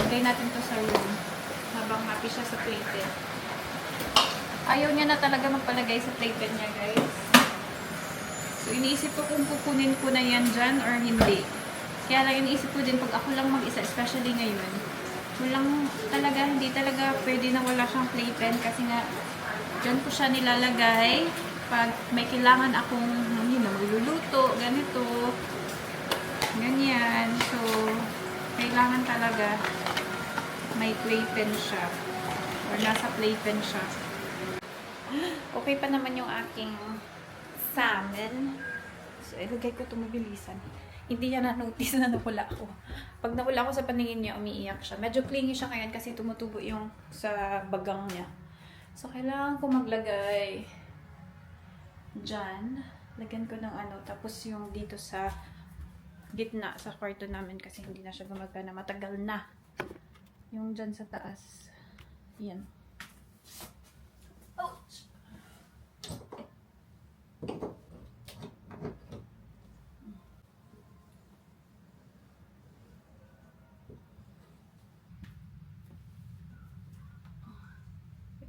Lagay natin to sa room. Habang happy siya sa playpen. Ayaw niya na talaga magpalagay sa playpen niya, guys. So, iniisip ko kung kukunin ko na yan dyan or hindi. Kaya lang iniisip ko din, pag ako lang mag-isa, especially ngayon, hindi talaga pwede na wala siyang playpen kasi nga, dyan ko siya nilalagay pag may kailangan akong, luluto, ganito, ganyan. So, kailangan talaga may playpen siya or nasa playpen siya. Okay pa naman yung aking salmon. So, ilagay ko ito mabilisan. Hindi niya na-notice na nawala ako. Pag nawala ako sa paningin niya, umiiyak siya. Medyo clingy siya ngayon kasi tumutubo yung sa bagang niya. So, kailangan ko maglagay dyan. Lagyan ko ng tapos yung dito sa gitna, sa kwarto namin kasi hindi na siya gumagana. Matagal na. Yung dyan sa taas. Yan. Ouch!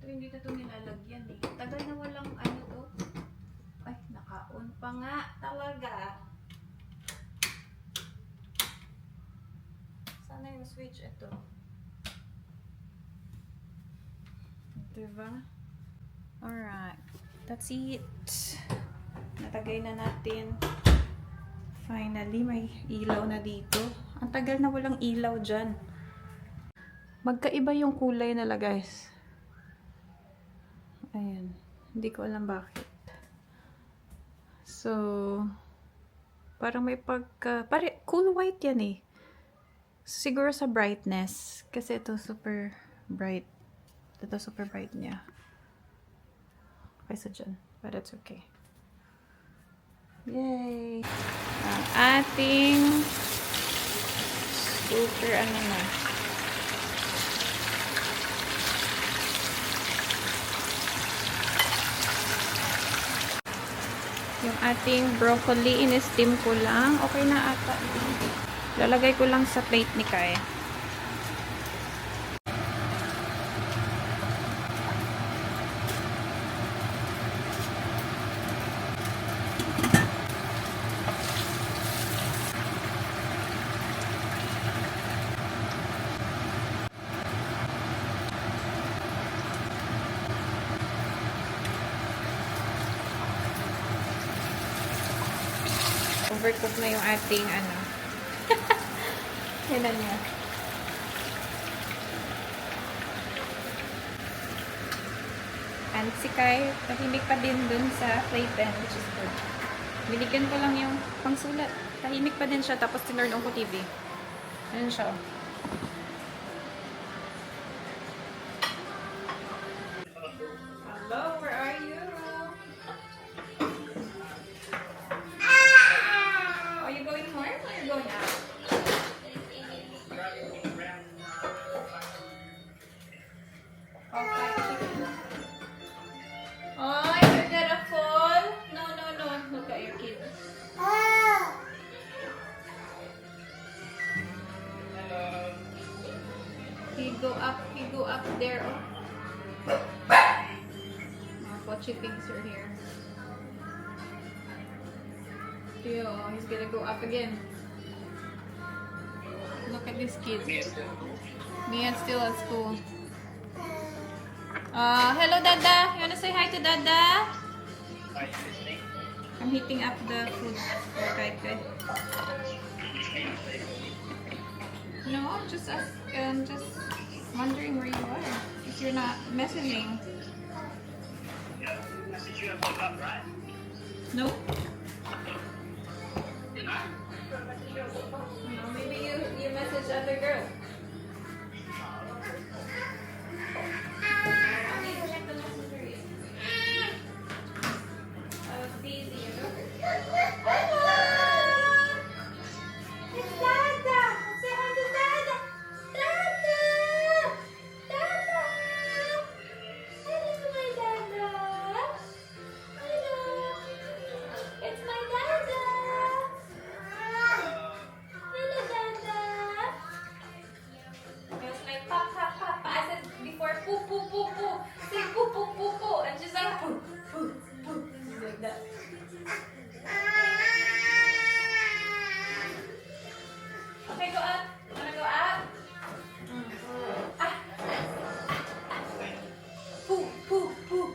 Hindi na ito nilalagyan eh. Tagal na walang to. Ay, naka-on pa nga talaga. Sana yung switch ito. Diba? Alright. That's it. Natagay na natin. Finally, may ilaw na dito. Ang tagal na walang ilaw dyan. Magkaiba yung kulay nila, guys. Ayan. Hindi ko alam bakit. So, parang may cool white yan eh. Siguro sa brightness. Kasi ito super bright. Ito super bright niya. Kaysa dyan. But it's okay. Yay! Ang ating super na. Yung ating broccoli, in-steam ko lang. Okay na ata. Lalagay ko lang sa plate ni Kai. Overcook na yung ating Yan niya. And si Kai, tahimik pa din dun sa playpen, which is good. Binigyan ko lang yung pangsulat. Tahimik pa din siya, tapos tinurn on ko TV. Ayan siya. Hello, where are you? Are you going home or are you going out? Oh, you're gonna fall? No. Look at your kid. He go up there. Pochi thinks you're here. He's gonna go up again. Look at this kid. Mia's still at school. Hello, Dada. You wanna say hi to Dada? I'm heating up the food for Kai. No, just wondering where you are. If you're not messaging. Message you up, right? No. Maybe you message other girl. poo, poo. Say poo, poo, poo, poo. And she's like, poo, poo, poo. Like that. Okay, go up. Wanna go up? Ah. Poo, poo, poo.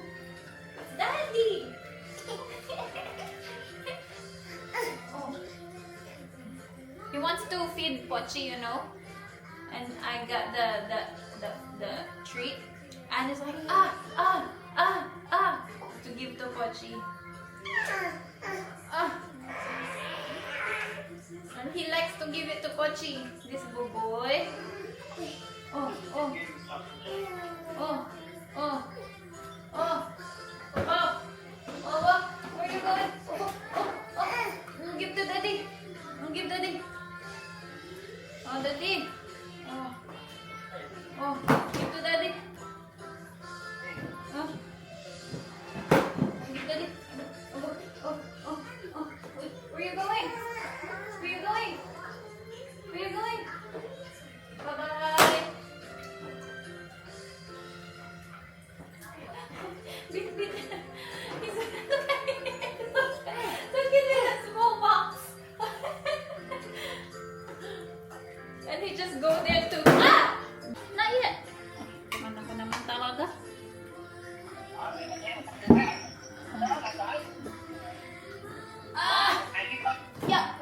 It's Daddy. Oh. He wants to feed Pochi, you know. And I got the treat. And it's like, to give to Pochi. And he likes to give it to Pochi, this boy. Oh, oh, oh, oh, oh, oh, oh, where are you going? Oh, oh, oh, give to Daddy. Give Daddy. Oh, Daddy. Oh, oh, give to Daddy. Oh. Give Daddy. Oh, oh, oh, oh. Where are you going? Where are you going? Where are you going? Bye-bye. Look at that small box. And he just go there to not yet. Mana ka naman talaga? Yeah.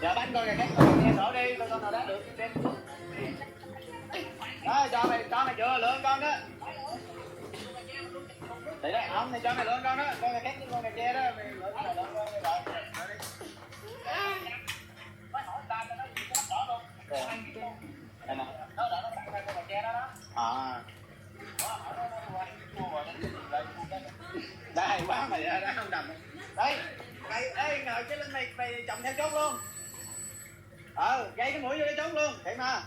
Giờ bánh coi kìa, con nghe sổ đi, con nào đã được đem xuống. Đó, cho mày vừa lượn con đó. Thì đó, không thì cho mày lượn con đó, con này khác với con này che đó, mày lượn con này lượn con này rồi. Đây nè. Nó tặng con này che đó đó. À. Đây quá mày đã không đầm. Đây. Mày ê ngồi cái lên mày chồng theo chốt luôn. Gây cái mũi vô cái chốt luôn, thiệt mà.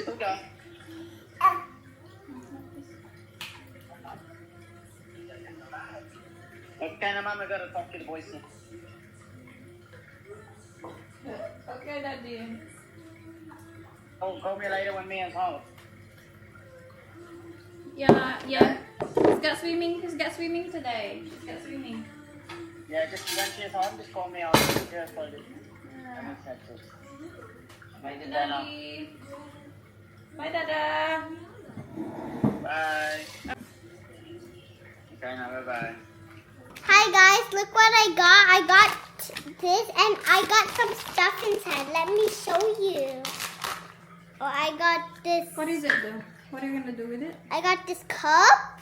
Đúng chưa? Okay, now Mama gotta talk to the boys. Okay, Daddy. Oh, call me later when me and home. Yeah, yeah. He's got swimming today. She's got swimming. Yeah, just when she's home, just call me. I'll take care for it. Bye, Daddy. Bye, Dada. Bye. Okay, now bye-bye. Hi guys, look what I got. I got this and I got some stuff inside. Let me show you. Oh, I got this. What is it though? What are you gonna do with it? I got this cup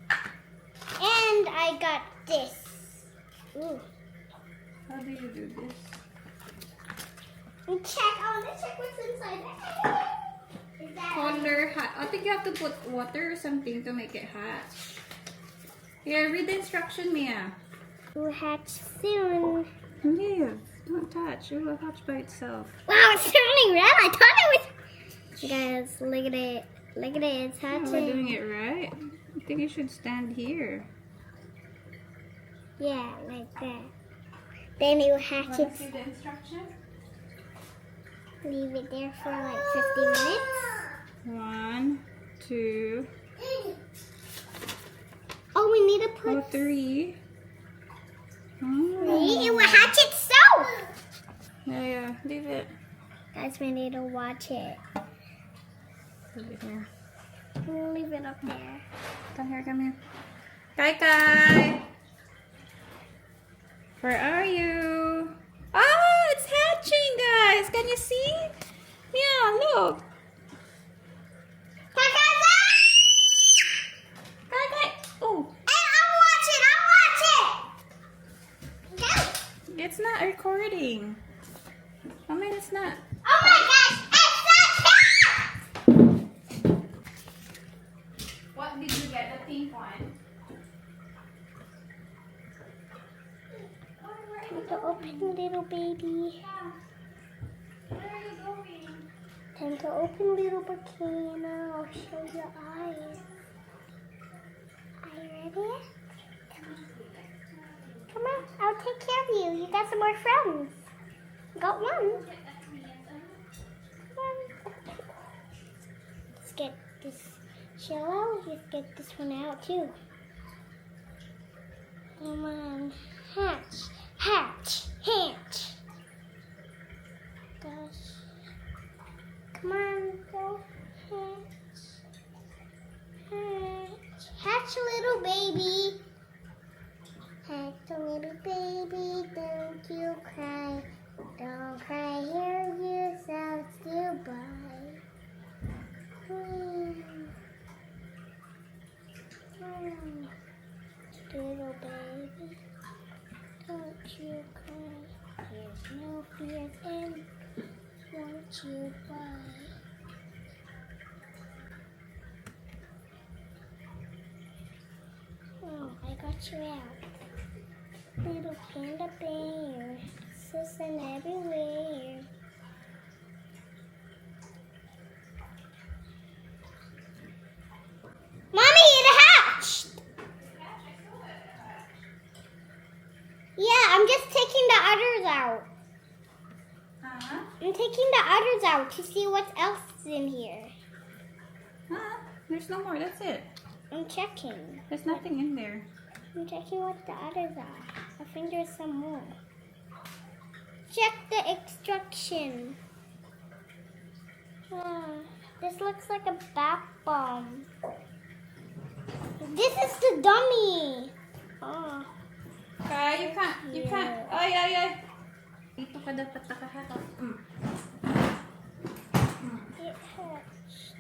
and I got this. Ooh. How do you do this? I want to check what's inside. Is that Colder hot. I think you have to put water or something to make it hot. Here, read the instruction, Mia. will hatch soon? Liv, don't touch. It will hatch by itself. Wow, it's turning red. I thought it was. Guys, look at it. Look at it. It's Oh, hatching. we're doing it right. I think you should stand here. Yeah, like that. Then it will hatch Want to it. see the instruction? Leave it there for like 50 minutes. 1, 2, Oh, we need to oh, put 3. three. It will hatch itself. Yeah, leave it. Guys, we need to watch it. Leave it here. We'll leave it up there. Come here, come here. Kai Kai! Where are you? Oh, it's hatching, guys! Can you see? Yeah, look. Kai Kai! Oh, it's not recording. I mean, it's not. Oh my gosh, it's not that! What did you get? The pink one? The open little baby. Where are you going? Time to open little bikini. I'll show your eyes. Ready? Come on, I'll take care of you. You got some more friends. Got one. Come on. Let's get this shell out. Let's get this one out too. Come on. Hatch. Hatch. Hatch. Gosh. Come on, go. Hatch. Hatch. Hatch, little baby. Hatch, a little baby. Don't you cry. Don't cry. Hear yourself still by. Little baby, don't you cry. There's no fear in. Won't you cry? Oh, I got you out. Little panda bear, sizzling everywhere. Mommy, it hatched! Yeah, I'm just taking the udders out. Huh? I'm taking the udders out to see what else is in here. Huh? There's no more. That's it. I'm checking. There's nothing in there. I'm checking what the udders are. I think there's some more. Check the instruction. This looks like a bath bomb. This is the dummy. Oh. Kaya, you can't. Ay, ay, ay. Dito ka dapat nakaharap. It hurts.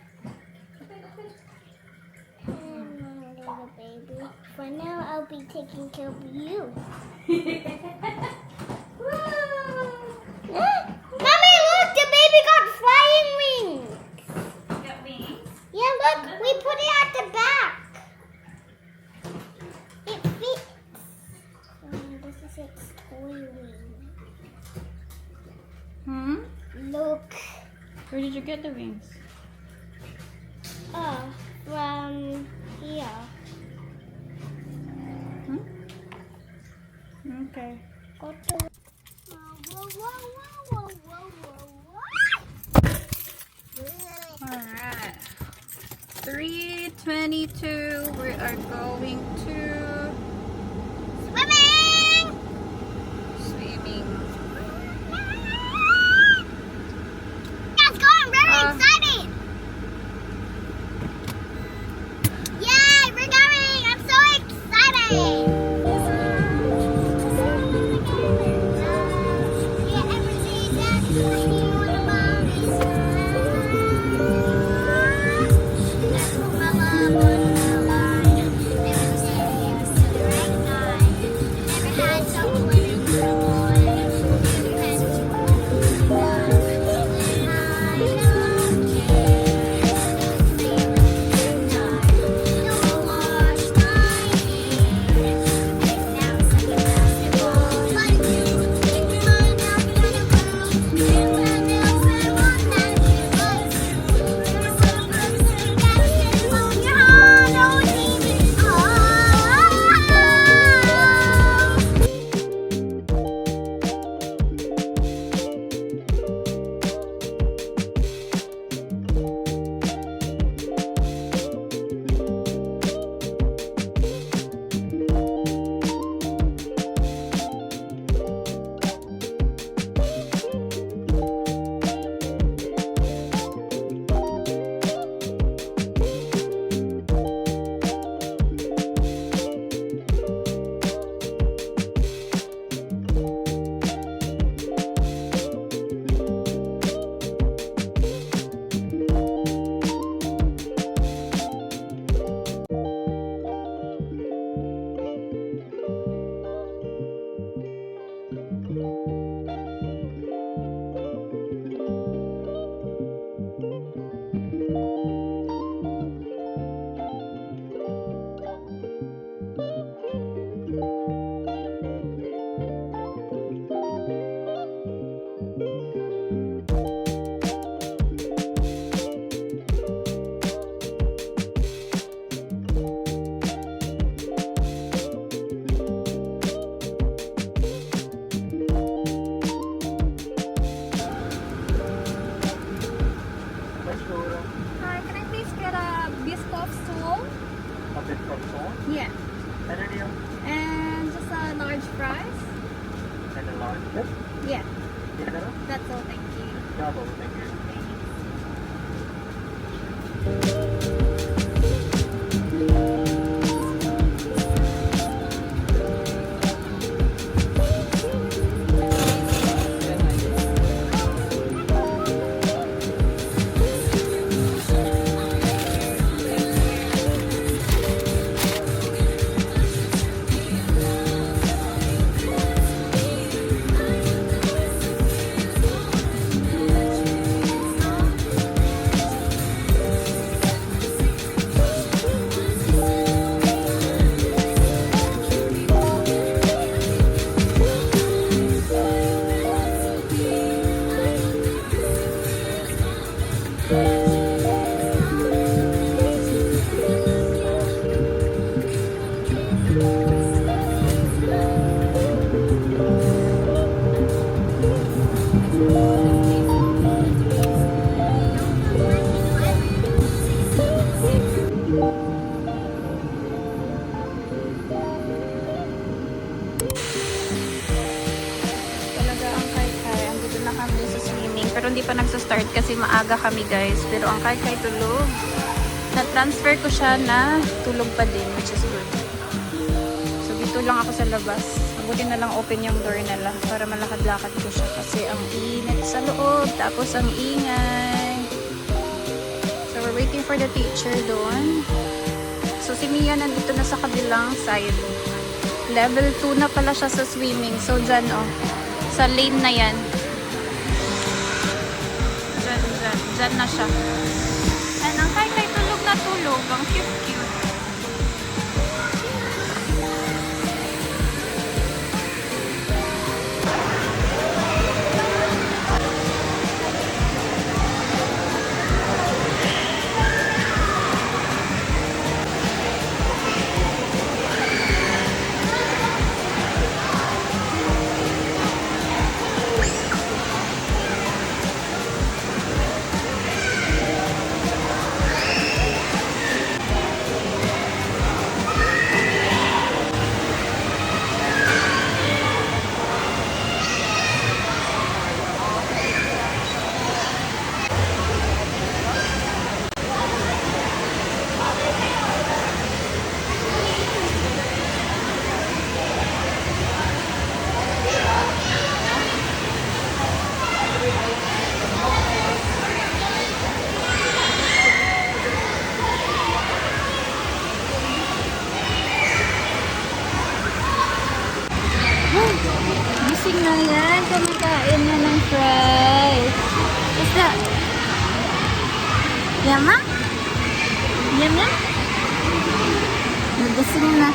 Little baby. For now, I'll be taking care of you. Mommy, look! The baby got flying wings. Got wings? Yeah, look! We put it at the back. It fits. This is its toy wing. Look. Where did you get the wings? Oh, from here. Okay. Go to. Whoa, whoa, whoa, whoa, whoa, whoa. Alright. 3:22. We are going to Swimming! swimming. Let's go! I'm very excited! Yay! We're going! I'm so excited! sauce Yeah. and any of And just a large fries. and a large dip. Yeah. Dinner. That's all, thank you. Double, thank you. Talaga ang Kai-Kai. Andito na kami sa swimming. Pero hindi pa nagsa-start kasi maaga kami guys. Pero ang Kai-Kai tulog. Na-transfer ko siya na tulog pa din, which is good. So dito lang ako sa labas. Mabuti na lang open yung door nila para malakad-lakad ko siya. Kasi ang init sa loob. Tapos ang ingay. So we're waiting for the teacher doon. So si Mia nandito na sa kabilang side. Level 2 na pala siya sa swimming. So dyan sa lane na yan. Dyan na siya. And ang Kai-Kai tulog na tulog. Ang cute-cute. Gising na yan. Kumakain na ng fries. Is that? Yama? Yum yum? Nagising na.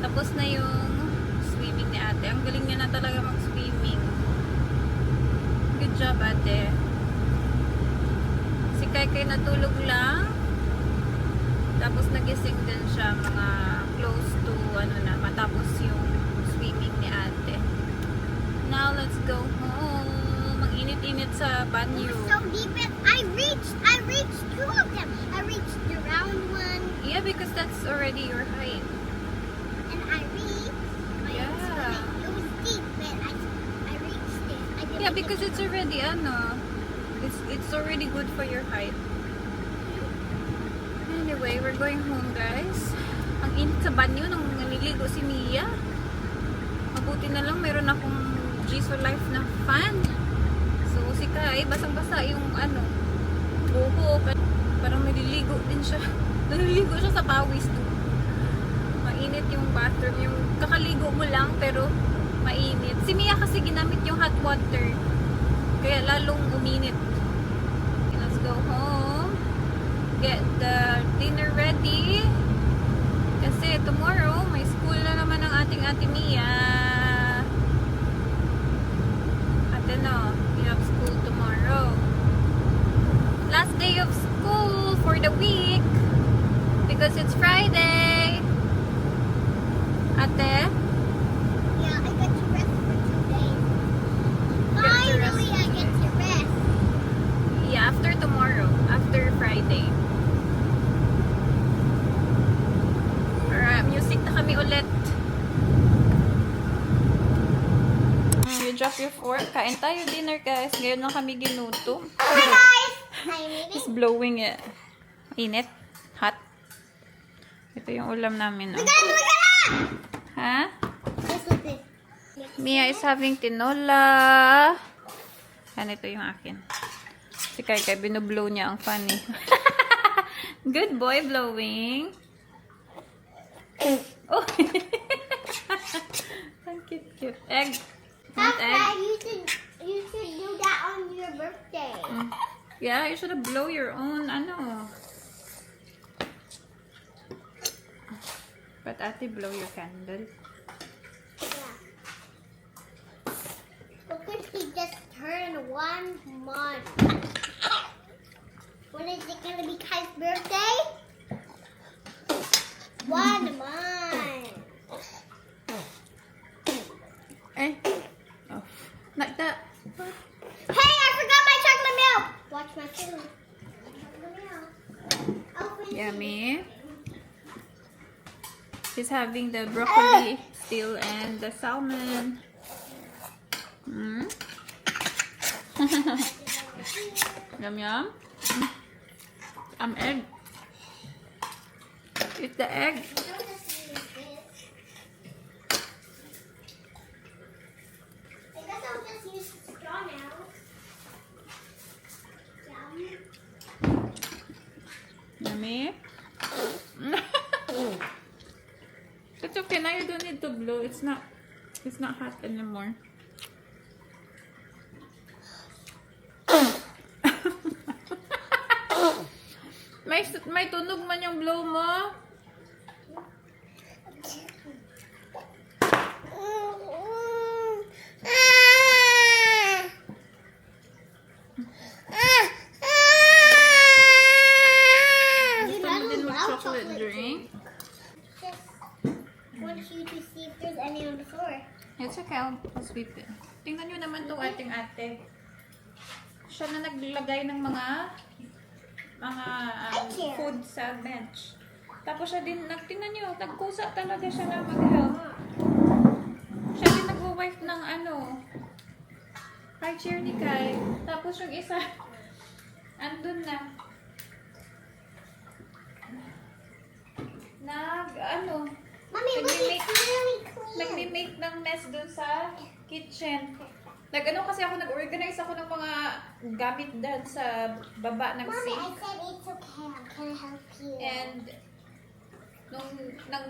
Tapos na yung swimming ni ate. Ang galing niya na talaga mag-swimming. Good job, ate. Si Kai-Kai natulog lang. Tapos nagising din siya mga close to matapos yung swimming ni ate. Now, let's go home. Mag-init-init sa banyo. So deep and I reached two of them. I reached the round one Yeah, because that's already your height. and I reached my Yeah. It was deep, but I reached it. I didn't Yeah, get because it's already it's already good for your height. Anyway, we're going home, guys. Ang init sa banyo nung naliligo si Mia. Mabuti na lang meron akong Jisoo Life na fan. So si Kai, basang-basa yung buhok. Parang naliligo din siya. Naliligo siya sa pawis. Mainit yung bathroom. Yung kakaligo mo lang pero mainit. Si Mia kasi ginamit yung hot water. Kaya lalong uminit. Okay, let's go home. Get the dinner ready. Kasi tomorrow, may school na naman ang ating Ate Mia. Ate no, we have school tomorrow. Last day of school for the week. Because it's Friday. Ate? Yeah, I get to rest for 2 days. Finally, I get to rest. Yeah, after tomorrow. After Friday. Alright, music na kami ulit. You drop your fork. Kain tayo dinner, guys. Ngayon lang kami ginutom. Hi guys! I'm It's eating. blowing it. Init? Hot? Ito yung ulam namin. Oh. Look at Ha? This with this. Mia is having tinola. Yan, ito yung akin. Si Kai binublow niya ang funny. Good boy, blowing. Oh. Ang cute. Egg. Want egg? Papa, you should do that on your birthday. Yeah, you should have blow your own, ano. But ate, blow your candle. Yeah. Look at he just turned 1 month. When is it gonna be Kai's birthday? 1 month. Eh. Oh. Like that. Hey, I forgot my chocolate milk. Watch my food. Chocolate milk. Open Yummy. She's having the broccoli still and the salmon. Mm. Yum yum. Egg. Eat the egg. I guess I'll just use the straw now. Yum. Yummy. It's okay now. You don't need to blow. It's not hot anymore. may tunog man yung blow mo. Gusto mo din mag-chocolate drink? Just want you to see if there's any on the floor. It's okay, I'll sweep it. Tingnan nyo naman itong ating ate. Siya na naglagay ng mga food sa bench. Tapos siya din, tingnan nyo, nagkusa talaga siya na mag-help. Siya din nag-wipe ng high chair ni Kai. Tapos yung isa, andun na. Mommy, look, it's really clean. Nag-make ng mess dun sa kitchen. Nag-organize ako ng mga gamit dun sa baba ng Mommy, I sink. said it's okay. I'm gonna help you. And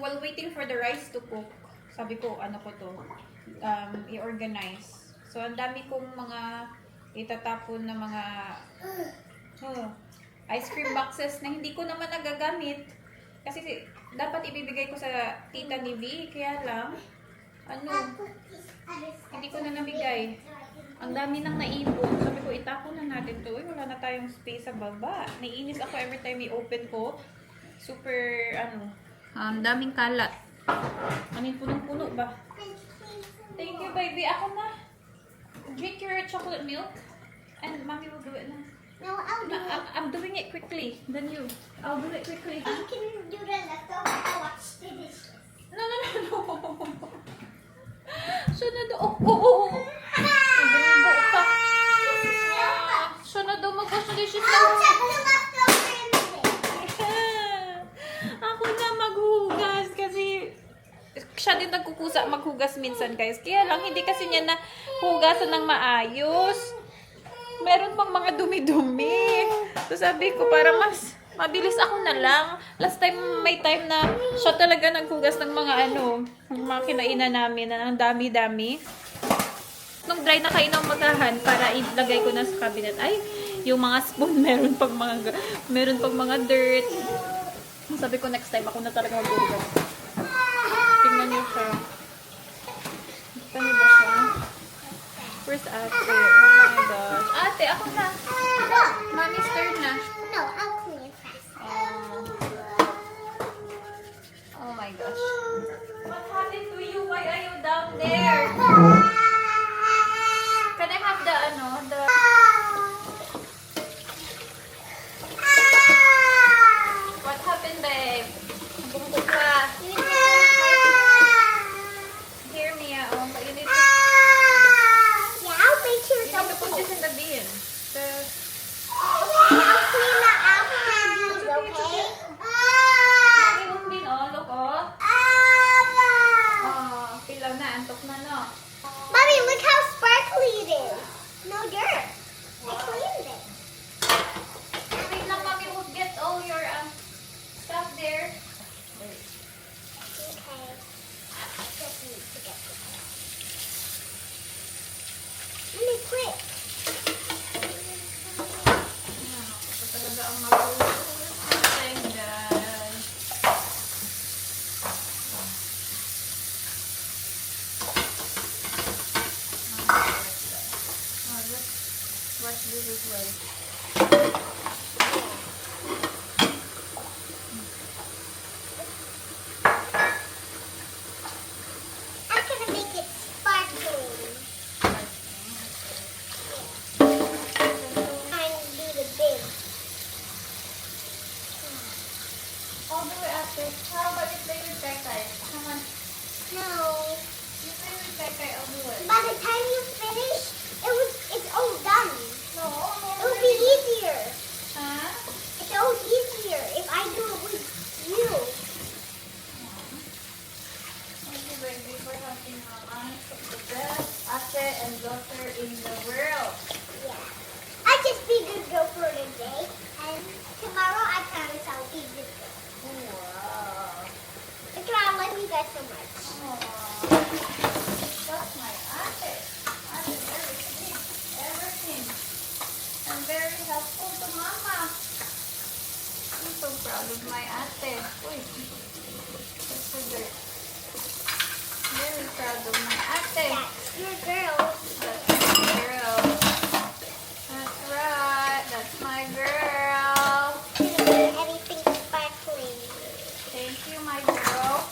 while waiting for the rice to cook, sabi ko, i-organize. So, ang dami kong mga itatapon na mga ice cream boxes na hindi ko naman nagagamit. Kasi dapat ibibigay ko sa tita ni V, kaya lang, hindi ko na nabigay. Ang dami nang naipon. Sabi ko, itapon na natin to. Wala na tayong space sa baba. Naiinis ako every time i-open ko. Super, daming kalat. Punong-puno ba? Thank you, baby. Ako na. Drink your chocolate milk. And mommy will do it now. No, I'll do it. I'm doing it quickly. Then you. I'll do it quickly. You can do the leftover. I'll watch the dishes. No. Siya na daw. Oh. Nagbubo ka. Siya na daw mag-wash the dishes na. I'll check the leftover in the bin. Ako na maghugas kasi siya din nagkukusa maghugas minsan, guys. Kaya lang hindi kasi niya na hugasan ng maayos. Meron pang mga dumi-dumi. So sabi ko, para mas Mabilis ako na lang. Last time, may time na siya talaga naghugas ng mga ng mga kinainan namin na ang dami-dami. Nung dry na kayo ng magahan para ilagay ko na sa cabinet. Ay, yung mga spoon, meron pang mga dirt. Sabi ko next time, ako na talaga maghugas. Tingnan niyo siya. Kita niyo ba siya? Where's ate? Oh my gosh. Ate, ako na. Mommy's turn na. No, I'll clean it fast. Oh my gosh. What happened to you? Why are you down there? Can I have the What happened, babe? Bungkot ka. Here, Mia. Oh, but you need to, Yeah, I'll make sure you need to put this in the bin. I'll clean the apples, okay? Lagi mong bin, oh. Look, oh. Oh, pilaw na. Antok na, no? Mommy, look how sparkly it is. No dirt. I cleaned it. Wait lang, Mommy will get all your stuff there. Okay. Just need to get this. Mommy, quick. Ito talaga ang mabuting dyan. Watch this as well. I'm gonna make it sparkling. I do the big. All the way after. How about you play with Kai? Come on. No. You play with Kai all the way. By the time you finish, it's all done. No, It would be easier. Huh? It's all easier if I do it with you. Thank you, baby, for helping Mama. The best ate and daughter in the world. Yeah. I just be good girl for the day, and tomorrow I promise I'll be good girl. Wow. Look at I love you guys so much. That's my ate. Ate, very sweet. Everything. And very helpful to Mama. I'm so proud of my ate. Uy. That's so good. Very proud of my ate. That's your girl. That's my girl. That's right. That's my girl. Couldn't do anything sparkling. Thank you, my girl.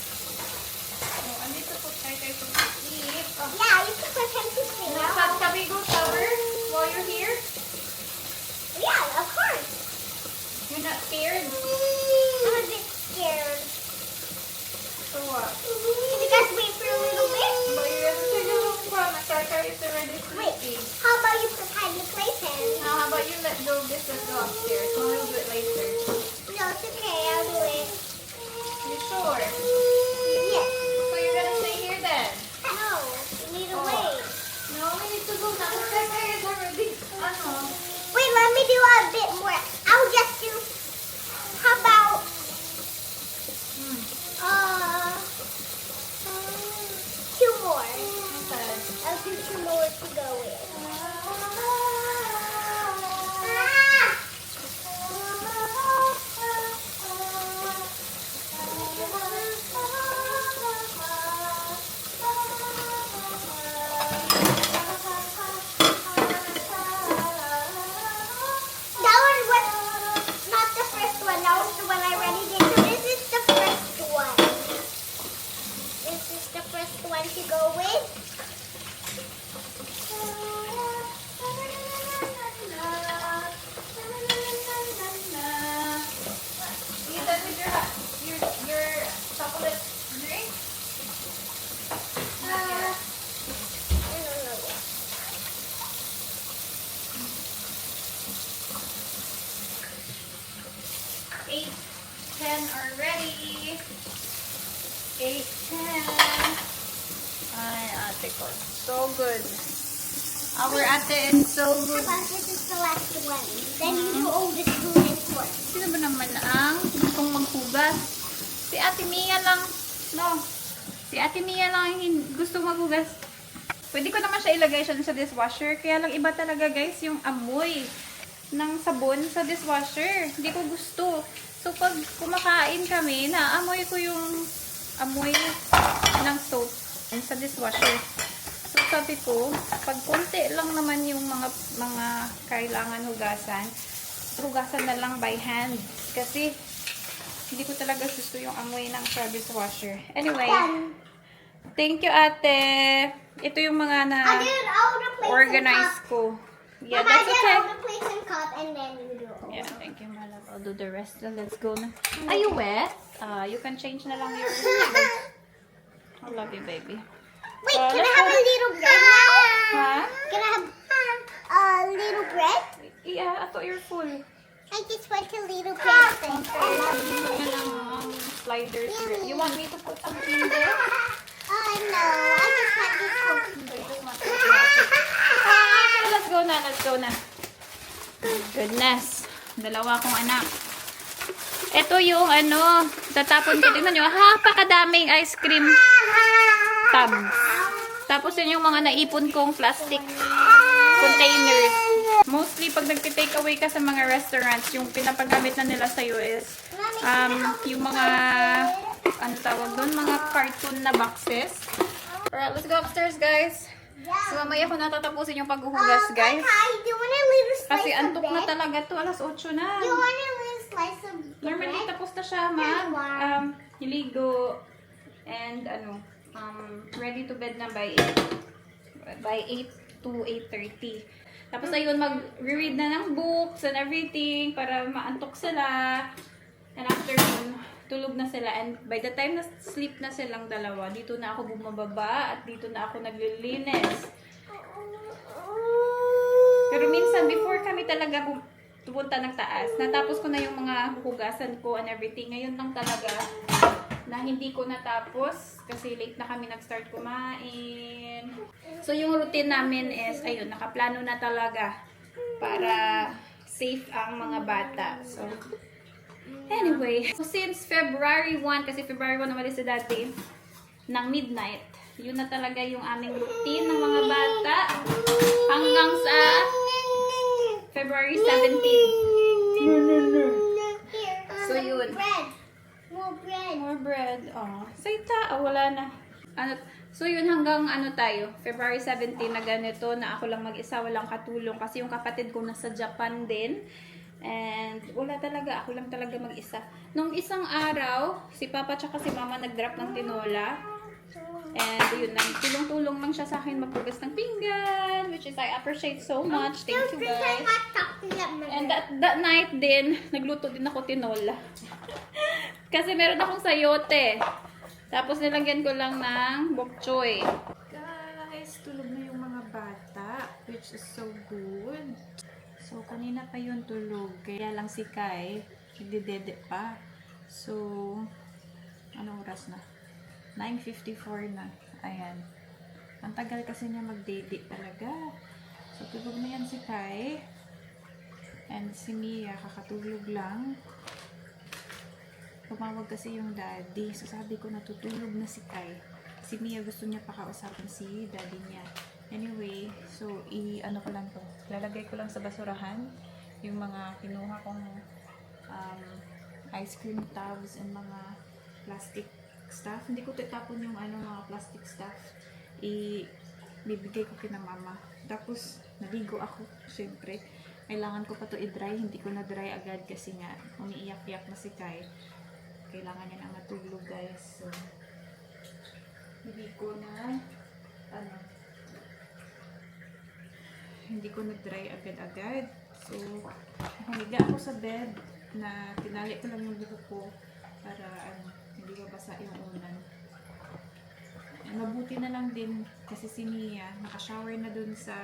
Oh, andito po tayo to sleep. Oh. Yeah, you can put him to sleep. Can we go shower while you're here? Yeah, of course. You're not scared? I'm a bit scared. So what? Can you guys wait for a little bit? But you're going to your room from my Kaka is already Wait, sleeping. how about you prepare the playpen? Now, how about you let go of this and go upstairs? We'll do it later. No, it's okay. I'll do it. You sure? Yes. So you're gonna stay here then? No, we need to Oh. wait. No, we need to go now. Kaka is already, Wait, let me do a bit more. I'll just do. How about Hmm. two more? Okay. I'll do two more to go with. That one was not the first one. That was the one I already did. So this is the first one. This is the first one to go with. You done with your chocolate drink? Not yet. I don't know yet. Eight, 10 are ready. 8, 10. Ay, ate ko. So good. Our ate is so How good. about this is the last one? Then you do all the spoon and fork. Sino ba naman ang gustong maghugas? Si Ate Mia lang. No. Si Ate Mia lang ang gusto maghugas. Pwede ko naman siya ilagay siya sa dishwasher. Kaya lang iba talaga guys yung amoy ng sabon sa dishwasher. Hindi ko gusto. So pag kumakain kami, naamoy ko yung amoy ng soap sa dishwasher. So sabi ko, pag konti lang naman yung mga kailangan hugasan na lang by hand. Kasi hindi ko talaga gusto yung amoy ng sa dishwasher. Anyway, thank you ate. Ito yung mga na I did all the plates organize and cup. ko. Yeah, Mama, that's I did okay. all the plates and cup and then you do all. Yeah, thank you, my love. I'll do the rest. Let's go na. Are you wet? You can change na lang your clothes. I love you, baby. Wait, So, can I let's have go. a little bread now? Huh? Can I have a little bread? Yeah, I thought you're full. I just want a little bread. Thank you. Yan ang sliders. You want me to put something there? No, I just want this cookie. Okay, let's go na. Let's go na. Goodness. Dalawa kong anak. Ito yung tatapon ko. Tingnan nyo, pakadaming ice cream tubs. Tapos yun yung mga naipon kong plastic containers. Mostly, pag nag-take away ka sa mga restaurants, yung pinapagamit na nila sa'yo is yung mga, tawag doon, mga cartoon na boxes. Alright, let's go upstairs, guys. So, mamaya ko natatapusin yung paghuhugas, guys. Hi, do you want a little slice Kasi of antok na bread? talaga to. Alas 8 na. Do you want a little slice of Normally, bread? tapos na siya hiligo and ready to bed na by 8 to 8:30. Tapos ayun, mag-read na ng books and everything para maantok sila. And after yun, tulog na sila. And by the time na sleep na silang dalawa, dito na ako bumababa at dito na ako naglilinis. Pero minsan, before kami talaga pupunta ng taas, natapos ko na yung mga hugasan ko and everything. Ngayon lang talaga na hindi ko natapos kasi late na kami nag-start kumain. So, yung routine namin is, ayun, nakaplano na talaga para safe ang mga bata. So, anyway, so since February 1, kasi February 1 naman si dati, ng midnight, yun na talaga yung aming routine ng mga bata hanggang sa February 17. Here, So, yun. bread. More bread. More bread. Oh, saita. Wala na. So, yun hanggang tayo. February 17 na ganito na ako lang mag-isa. Walang katulong. Kasi yung kapatid ko nasa Japan din. And wala talaga. Ako lang talaga mag-isa. Nung isang araw, si Papa tsaka si Mama nag-drop ng tinola. And yun lang. Tulong-tulong lang siya sa akin magpugas ng pinggan. Which is I appreciate so much. Thank you guys. And that night din, nagluto din ako tinola. Kasi meron akong sayote. Tapos nilagyan ko lang ng bok choy. Guys, tulog na yung mga bata. Which is so good. So, kanina pa yun tulog. Kaya lang si Kai, nagdidede pa. So, anong oras na? 9:54 na. Ayan. Ang tagal kasi niya magdede talaga. So, tulog na yan si Kai. And si Mia, kakatulog lang. Tumawag kasi yung daddy. So, sabi ko natutulog na si Kai. Si Mia gusto niya pakausapin si daddy niya. Anyway, so, ano ko lang to. Lalagay ko lang sa basurahan yung mga kinuha kong ice cream tubs and mga plastic stuff. Hindi ko tatapon yung mga plastic stuff. Bibigay ko kina mama. Tapos, naligo ako. Siyempre, kailangan ko pa to i-dry. Hindi ko na-dry agad kasi nga, umiiyak-iyak na si Kai. Kailangan niya na matulog, guys. So, hindi ko na, hindi ko na-dry agad-agad. So, humiga ako sa bed na tinali ko lang yung buhok ko para, hindi mabasa yung unan. Mabuti na lang din kasi si Mia, naka-shower na dun sa,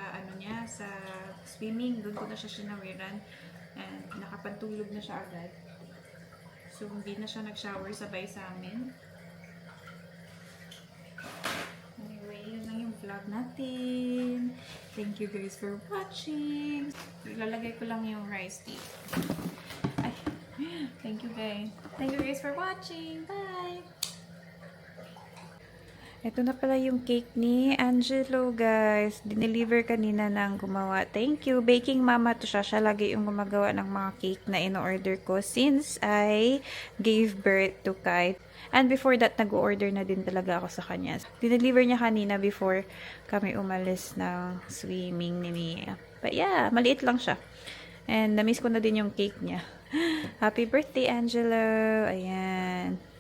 sa swimming. Dun ko na siya sinawiran. And nakapantulog na siya agad. So, hindi na siya nag-shower sabay sa amin. Anyway, yun lang yung vlog natin. Thank you guys for watching. Ilalagay ko lang yung rice tea. Ay, thank you guys. Thank you guys for watching. Bye! Ito na pala yung cake ni Angelo, guys. Dineliver kanina ng gumawa. Thank you. Baking mama to siya. Siya lagi yung gumagawa ng mga cake na in-order ko since I gave birth to Kai. And before that, nag-order na din talaga ako sa kanya. Dineliver niya kanina before kami umalis ng swimming ni Mia. But yeah, maliit lang siya. And na-miss ko na din yung cake niya. Happy birthday, Angelo! Ayan.